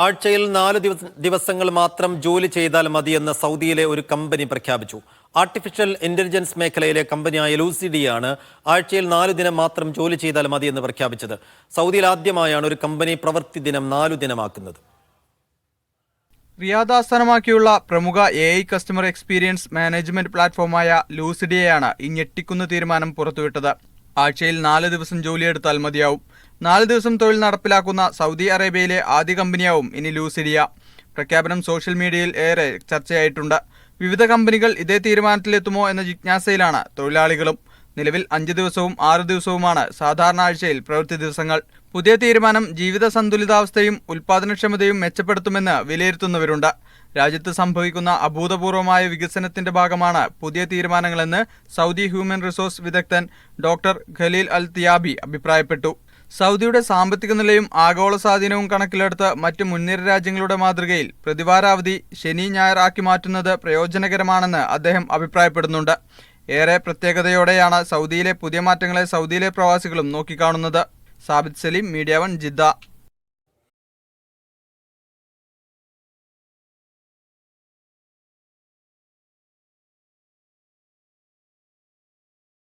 ആഴ്ചയിൽ 4 ദിവസങ്ങൾ മാത്രം ജോലി ചെയ്താൽ മതിയെന്ന് സൗദിയിലെ ഒരു കമ്പനി പ്രഖ്യാപിച്ചു. ആർട്ടിഫിഷ്യൽ ഇന്റലിജൻസ് മേഖലയിലെ കമ്പനിയായ ലൂസിഡിയാണ് ആഴ്ചയിൽ 4 ദിനം മാത്രം ജോലി ചെയ്താൽ മതിയെന്ന് പ്രഖ്യാപിച്ചത്. സൗദിയിൽ ആദ്യമായാണ് ഒരു കമ്പനി പ്രവൃത്തി ദിനം 4 ദിനമാക്കുന്നത്. റിയാദ് ആസ്ഥാനമാക്കിയുള്ള പ്രമുഖ AI കസ്റ്റമർ എക്സ്പീരിയൻസ് മാനേജ്മെന്റ് പ്ലാറ്റ്ഫോമായ ലൂസിഡിയയാണ് ഈ ഞെട്ടിക്കുന്ന തീരുമാനം പുറത്തുവിട്ടത്. ആഴ്ചയിൽ 4 ദിവസം ജോലിയെടുത്താൽ മതിയാവും. 4 ദിവസം തൊഴിൽ നടപ്പിലാക്കുന്ന സൗദി അറേബ്യയിലെ ആദ്യ കമ്പനിയാവും ഇനി ലൂസിഡിയ. പ്രഖ്യാപനം സോഷ്യൽ മീഡിയയിൽ ഏറെ ചർച്ചയായിട്ടുണ്ട്. വിവിധ കമ്പനികൾ ഇതേ തീരുമാനത്തിലെത്തുമോ എന്ന ജിജ്ഞാസയിലാണ് തൊഴിലാളികളും. നിലവിൽ 5 ദിവസവും 6 ദിവസവുമാണ് സാധാരണ ആഴ്ചയിൽ പ്രവൃത്തി ദിവസങ്ങൾ. പുതിയ തീരുമാനം ജീവിത സന്തുലിതാവസ്ഥയും ഉൽപാദനക്ഷമതയും മെച്ചപ്പെടുത്തുമെന്ന് വിലയിരുത്തുന്നവരുണ്ട്. രാജ്യത്ത് സംഭവിക്കുന്ന അഭൂതപൂർവമായ വികസനത്തിന്റെ ഭാഗമാണ് പുതിയ തീരുമാനങ്ങളെന്ന് സൗദി ഹ്യൂമൻ റിസോഴ്സ് വിദഗ്ധൻ ഡോക്ടർ ഖലീൽ അൽ തിയാബി അഭിപ്രായപ്പെട്ടു. സൗദിയുടെ സാമ്പത്തിക നിലയും ആഗോള സ്വാധീനവും കണക്കിലെടുത്ത് മറ്റ് മുൻനിര രാജ്യങ്ങളുടെ മാതൃകയിൽ പ്രതിവാരാവധി ശനി ഞായർ ആക്കി മാറ്റുന്നത് പ്രയോജനകരമാണെന്ന് അദ്ദേഹം അഭിപ്രായപ്പെടുന്നുണ്ട്. ഏറെ പ്രത്യേകതയോടെയാണ് സൗദിയിലെ പുതിയ മാറ്റങ്ങളെ സൗദിയിലെ പ്രവാസികളും നോക്കിക്കാണുന്നത്. Sabith Saleem, media 1, Jeddah.